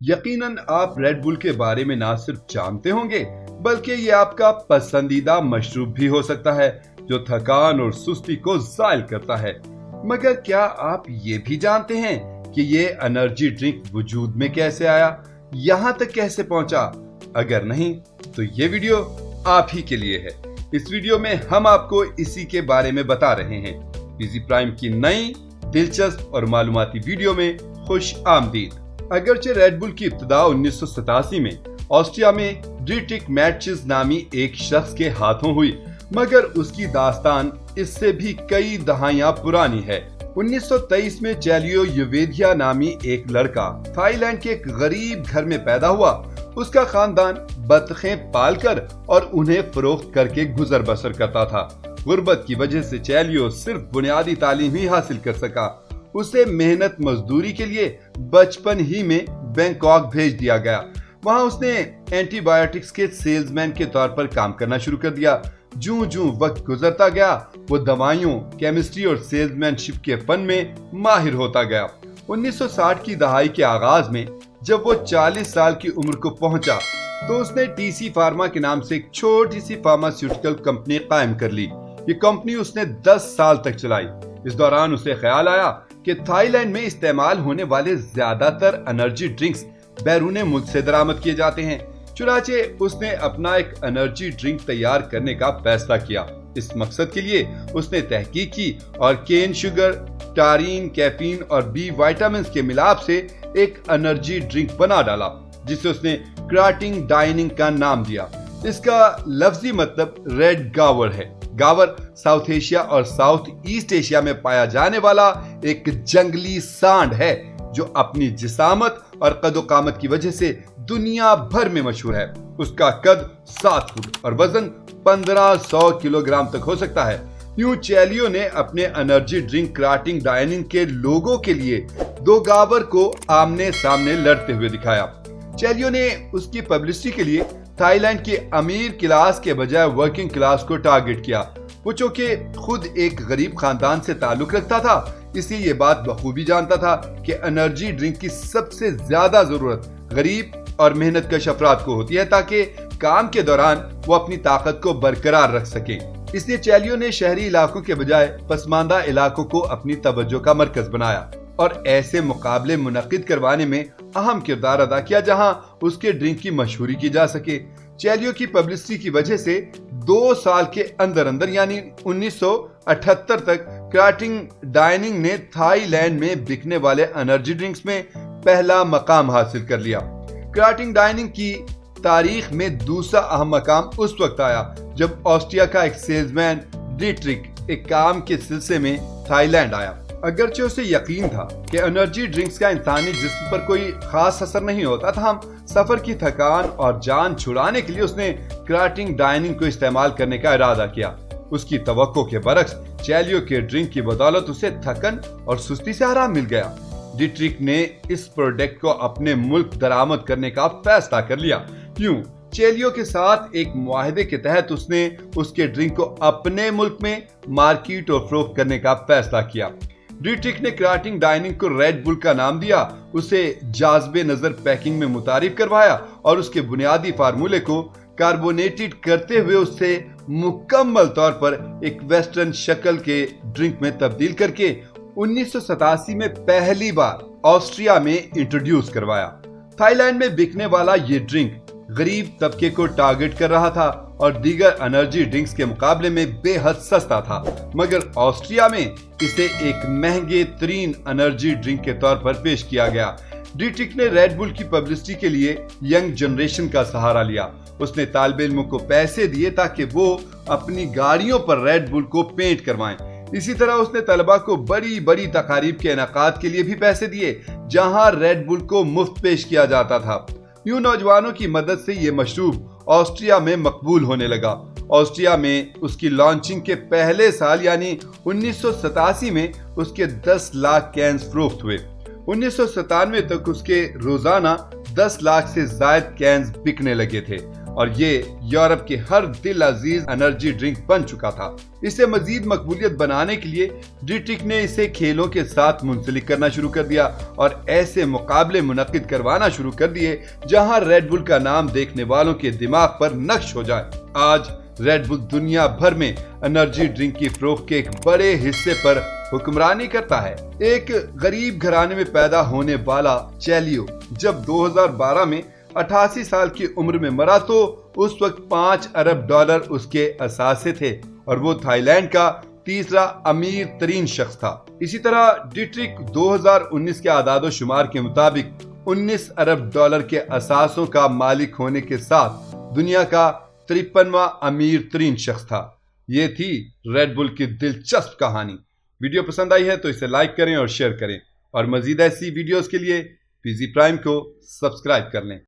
यकीनन आप red bull के बारे में ना सिर्फ जानते होंगे बल्कि ये आपका पसंदीदा मशरूब भी हो सकता है जो थकान और सुस्ती को ज़ाइल करता है। मगर क्या आप ये भी जानते हैं कि ये एनर्जी ड्रिंक वजूद में कैसे आया, यहाँ तक कैसे पहुंचा? अगर नहीं तो ये वीडियो आप ही के लिए है। इस वीडियो में हम आपको इसी के बारे में बता रहे हैं। इजी प्राइम की नई दिलचस्प और मालूमाती वीडियो में खुश आमदीद। अगरचे रेड बुल की इब्तिदा 1987 में ऑस्ट्रिया में डीट्रिक मैटशिज नामी एक शख्स के हाथों हुई, मगर उसकी दास्तान इससे भी कई दहाइयां पुरानी है। 1923 में चैलियो युवेदिया नामी एक लड़का थाईलैंड के एक गरीब घर में पैदा हुआ। उसका खानदान बतखें पालकर और उन्हें फरोख्त करके गुजर बसर करता था। गुर्बत की वजह से चैलियो सिर्फ बुनियादी तालीम ही हासिल कर सका। उसे मेहनत मजदूरी के लिए बचपन ही में बैंकॉक भेज दिया गया। वहां उसने एंटीबायोटिक्स के सेल्समैन के तौर पर काम करना शुरू कर दिया। जूं वक्त गुजरता गया वो दवाइयों, केमिस्ट्री और सेल्समैनशिप के फन में माहिर होता गया। 1960 की दहाई के आगाज में जब वो 40 साल की उम्र को पहुंचा तो उसने टीसी फार्मा के नाम से एक छोटी सी फार्मास्यूटिकल कंपनी कायम कर ली। ये कंपनी उसने 10 साल तक चलाई। इस दौरान उसे ख्याल आया कि थाईलैंड में इस्तेमाल होने वाले ज्यादातर एनर्जी ड्रिंक्स बैरूने मुल्क से दरामद किए जाते हैं। चुनाचे उसने अपना एक एनर्जी ड्रिंक तैयार करने का फैसला किया। इस मकसद के लिए उसने तहकीक की और केन शुगर, टारीन, कैफीन और बी विटामिन के मिलाप से एक एनर्जी ड्रिंक बना डाला जिसे उसने क्राटिंग डाइनिंग का नाम दिया। इसका लफ्जी मतलब रेड गावर है। गावर साउथ एशिया और साउथ ईस्ट एशिया में पाया जाने वाला एक जंगली सांड है जो अपनी जिसामत और कदो-कामत की वजह से दुनिया भर में मशहूर है। उसका कद 7 फुट और वजन 1500 किलोग्राम तक हो सकता है। यूं चैलियो ने अपने एनर्जी ड्रिंक क्राटिंग डाइनिंग के लोगों के लिए 2 गावर को आमने सामने लड़ते हुए दिखाया। चैलियो ने उसकी पब्लिसिटी के लिए थाईलैंड के अमीर क्लास के बजाय वर्किंग क्लास को टारगेट किया। वो चूंकि खुद एक गरीब खानदान से ताल्लुक रखता था इसलिए ये बात बखूबी जानता था कि एनर्जी ड्रिंक की सबसे ज्यादा जरूरत गरीब और मेहनत कश अफराद को होती है ताकि काम के दौरान वो अपनी ताकत को बरकरार रख सके। इसलिए चैलियो ने शहरी इलाकों के बजाय पसमानदा इलाकों को अपनी तवज्जो का मरकज बनाया और ऐसे मुकाबले मुनक्किद करवाने में अहम किरदार अदा किया जहां उसके ड्रिंक की मशहूरी की जा सके। चैलियो की पब्लिसिटी की वजह से 2 साल के अंदर अंदर यानी 1978 तक क्राटिंग डाइनिंग ने थाईलैंड में बिकने वाले एनर्जी ड्रिंक्स में पहला मकाम हासिल कर लिया। क्राटिंग डाइनिंग की तारीख में दूसरा अहम मकाम उस वक्त आया जब ऑस्ट्रिया का एक सेल्समैन डीट्रिक एक काम के सिलसिले में थाईलैंड आया। अगरचे उसे यकीन था कि एनर्जी ड्रिंक्स का इंसानी जिस्म पर कोई खास असर नहीं होता था, हम सफर की थकान और जान छुड़ाने के लिए उसने क्राटिंग डाइनिंग को इस्तेमाल करने का इरादा किया। उसकी तवक्को के बरक्स चैलियो के ड्रिंक की बदौलत उसे थकन और सुस्ती से आराम मिल गया। डीट्रिक ने इस प्रोडक्ट को अपने मुल्क दरामद करने का फैसला कर लिया। यूं चैलियो के साथ एक मुआहदे के तहत उसने उसके ड्रिंक को अपने मुल्क में मार्केट और फरोख्त करने का फैसला किया। डीट्रिक ने क्राटिंग डाइनिंग को रेड बुल का नाम दिया, उसे जाज़बे नजर पैकिंग में मुतारिफ करवाया और उसके बुनियादी फार्मूले को कार्बोनेटेड करते हुए उससे मुकम्मल तौर पर एक वेस्टर्न शक्ल के ड्रिंक में तब्दील करके 1987 में पहली बार ऑस्ट्रिया में इंट्रोड्यूस करवाया। थाईलैंड में बिकने वाला ये ड्रिंक गरीब तबके को टारगेट कर रहा था और दीगर एनर्जी ड्रिंक्स के मुकाबले में बेहद सस्ता था, मगर ऑस्ट्रिया में इसे एक महंगे तरीन एनर्जी ड्रिंक के तौर पर पेश किया गया। डीट्रिक ने रेड बुल की पब्लिसिटी के लिए यंग जनरेशन का सहारा लिया। उसने तालिब इल्मों को पैसे दिए ताकि वो अपनी गाड़ियों पर रेड बुल को पेंट करवाएं। इसी तरह उसने तलबा को बड़ी बड़ी तकारीब के इनाकात के लिए भी पैसे दिए जहां रेड बुल को मुफ्त पेश किया जाता था। यूं नौजवानों की मदद से ये मशरूब ऑस्ट्रिया में मकबूल होने लगा। ऑस्ट्रिया में उसकी लॉन्चिंग के पहले साल यानी 1987 में उसके 10 लाख कैंस फरोख्त हुए। 1997 तक उसके रोजाना 10 लाख से ज्यादा कैंस बिकने लगे थे। اور یہ یورپ کے ہر دل عزیز انرجی ڈرنک بن چکا تھا۔ اسے مزید مقبولیت بنانے کے لیے ڈیٹرک نے اسے کھیلوں کے ساتھ منسلک کرنا شروع کر دیا اور ایسے مقابلے منعقد کروانا شروع کر دیے جہاں ریڈ بل کا نام دیکھنے والوں کے دماغ پر نقش ہو جائے۔ آج ریڈ بل دنیا بھر میں انرجی ڈرنک کی فروخت کے ایک بڑے حصے پر حکمرانی کرتا ہے۔ ایک غریب گھرانے میں پیدا ہونے والا چیلیو جب 2012 میں 88 سال کی عمر میں مرا تو اس وقت $5 ارب اس کے اثاثے تھے اور وہ تھائی لینڈ کا تیسرا امیر ترین شخص تھا۔ اسی طرح ڈیٹرک 2019 کے اعداد و شمار کے مطابق $19 ارب کے اثاثوں کا مالک ہونے کے ساتھ دنیا کا 53واں امیر ترین شخص تھا۔ یہ تھی ریڈ بل کی دلچسپ کہانی۔ ویڈیو پسند آئی ہے تو اسے لائک کریں اور شیئر کریں اور مزید ایسی ویڈیوز کے لیے PZ پرائم کو سبسکرائب کر لیں۔